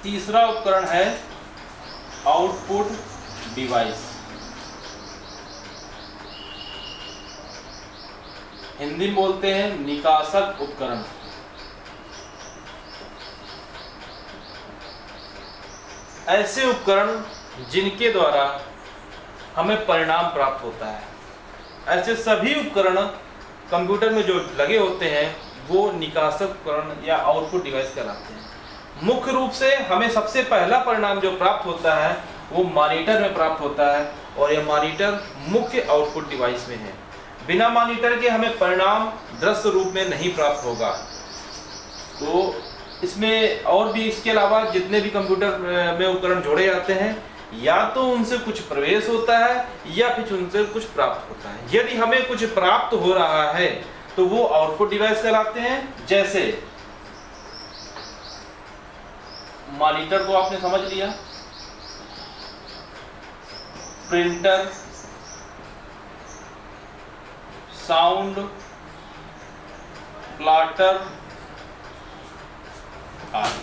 तीसरा उपकरण है आउटपुट डिवाइस। हिंदी में बोलते हैं निकासक उपकरण। ऐसे उपकरण जिनके द्वारा हमें परिणाम प्राप्त होता है। ऐसे सभी उपकरण कंप्यूटर में जो लगे होते हैं वो निकासक उपकरण या आउटपुट डिवाइस कहलाते हैं। मुख्य रूप से हमें सबसे पहला परिणाम जो प्राप्त होता है वो मॉनिटर में प्राप्त होता है, और यह मॉनिटर मुख्य आउटपुट डिवाइस में है। बिना मॉनिटर के हमें परिणाम दृश्य रूप में नहीं प्राप्त होगा। तो इसमें और भी इसके अलावा जितने भी कंप्यूटर में उपकरण जोड़े जाते हैं, या तो उनसे कुछ प्रवेश होता है या फिर उनसे कुछ प्राप्त होता है। यदि हमें कुछ प्राप्त हो रहा है तो वो आउटपुट डिवाइस कहलाते हैं। जैसे मॉनिटर को आपने समझ लिया, प्रिंटर, साउंड, प्लॉटर आदि।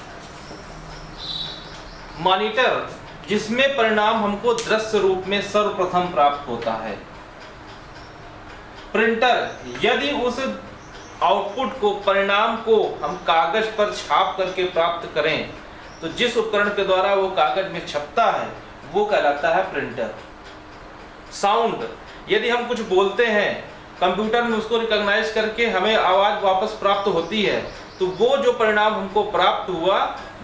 मॉनिटर जिसमें परिणाम हमको दृश्य रूप में सर्वप्रथम प्राप्त होता है। प्रिंटर यदि उस आउटपुट को, परिणाम को हम कागज पर छाप करके प्राप्त करें तो जिस उपकरण के द्वारा वो कागज में छपता है वो कहलाता है प्रिंटर। साउंड यदि हम कुछ बोलते हैं, कंप्यूटर में उसको रिकॉग्नाइज करके हमें आवाज वापस प्राप्त होती है, तो वो जो परिणाम हमको प्राप्त हुआ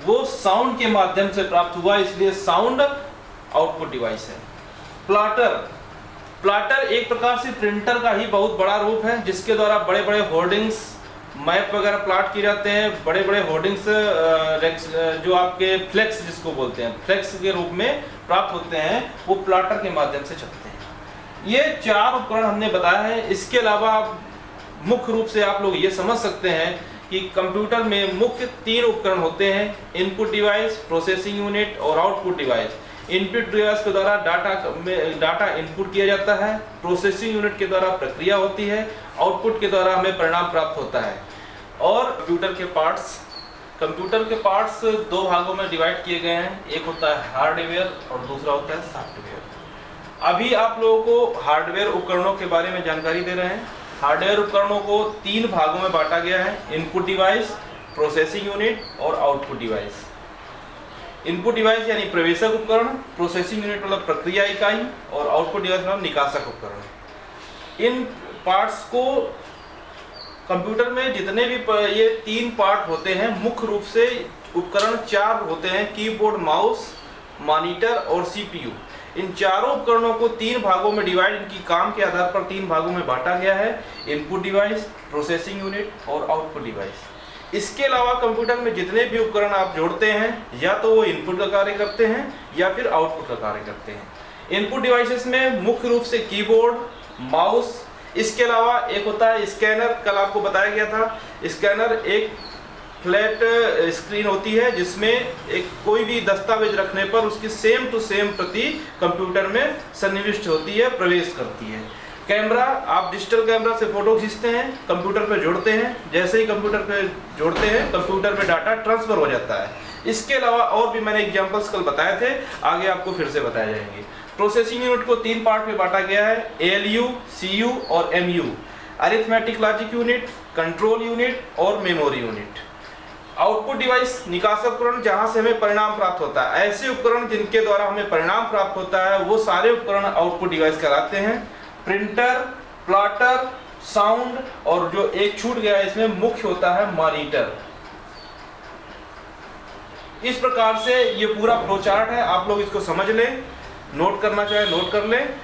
वो साउंड के माध्यम से प्राप्त हुआ, इसलिए साउंड आउटपुट डिवाइस है। प्लॉटर एक प्रकार से प्रिंटर का ही बहुत बड़ा रूप है, जिसके द्वारा बड़े बड़े होर्डिंग्स, मैप वगैरह प्लॉट किए जाते हैं। बड़े बड़े होर्डिंग्स जो आपके फ्लेक्स जिसको बोलते हैं, फ्लेक्स के रूप में प्राप्त होते हैं, वो प्लॉटर के माध्यम से छपते हैं। ये 4 उपकरण हमने बताया है। इसके अलावा मुख्य रूप से आप लोग ये समझ सकते हैं कि कंप्यूटर में मुख्य 3 उपकरण होते हैं: इनपुट डिवाइस, प्रोसेसिंग यूनिट और आउटपुट डिवाइस। इनपुट डिवाइस के द्वारा डाटा इनपुट किया जाता है, प्रोसेसिंग यूनिट के द्वारा प्रक्रिया होती है, आउटपुट के द्वारा हमें परिणाम प्राप्त होता है। और कंप्यूटर के पार्ट्स 2 भागों में डिवाइड किए गए हैं। एक होता है हार्डवेयर और दूसरा होता है सॉफ्टवेयर। अभी आप लोगों को हार्डवेयर उपकरणों के बारे में जानकारी दे रहे हैं। हार्डवेयर उपकरणों को 3 भागों में बांटा गया है: इनपुट डिवाइस, प्रोसेसिंग यूनिट और आउटपुट डिवाइस। इनपुट डिवाइस यानी प्रवेशक उपकरण, प्रोसेसिंग यूनिट मतलब प्रक्रिया इकाई, और आउटपुट डिवाइस मतलब निकासक उपकरण। इन पार्ट्स को कंप्यूटर में जितने भी ये 3 पार्ट होते हैं, मुख्य रूप से उपकरण 4 होते हैं: कीबोर्ड, माउस, मॉनिटर और सीपीयू। इन चारों उपकरणों को 3 भागों में डिवाइड, इनकी काम के आधार पर 3 भागों में बांटा गया है: इनपुट डिवाइस, प्रोसेसिंग यूनिट और आउटपुट डिवाइस। इसके अलावा कंप्यूटर में जितने भी उपकरण आप जोड़ते हैं, या तो वो इनपुट का कार्य करते हैं या फिर आउटपुट का कार्य करते हैं। इनपुट डिवाइसेस में मुख्य रूप से कीबोर्ड, माउस, इसके अलावा एक होता है स्कैनर। कल आपको बताया गया था, स्कैनर एक फ्लैट स्क्रीन होती है जिसमें एक कोई भी दस्तावेज रखने पर उसकी सेम टू सेम प्रति कंप्यूटर में सन्निविष्ट होती है, प्रवेश करती है। कैमरा, आप डिजिटल कैमरा से फोटो खींचते हैं, कंप्यूटर पे जोड़ते हैं, जैसे ही कंप्यूटर पे जोड़ते हैं कंप्यूटर में डाटा ट्रांसफर हो जाता है। इसके अलावा और भी मैंने एग्जांपल्स कल बताए थे, आगे आपको फिर से बताए जाएंगे। प्रोसेसिंग यूनिट को 3 पार्ट में बांटा गया है: ALU, CU और MU। Arithmetic logic unit, control unit और मेमोरी यूनिट। आउटपुट डिवाइस निकासक उपकरण, जहां से हमें परिणाम प्राप्त होता है। ऐसे उपकरण जिनके द्वारा हमें परिणाम प्राप्त होता है वो सारे उपकरण आउटपुट डिवाइस कहलाते हैं: प्रिंटर, प्लॉटर, साउंड, और जो एक छूट गया इसमें मुख्य होता है मॉनिटर। इस प्रकार से ये पूरा फ्लो चार्ट है, आप लोग इसको समझ लें, नोट करना चाहे नोट कर लें।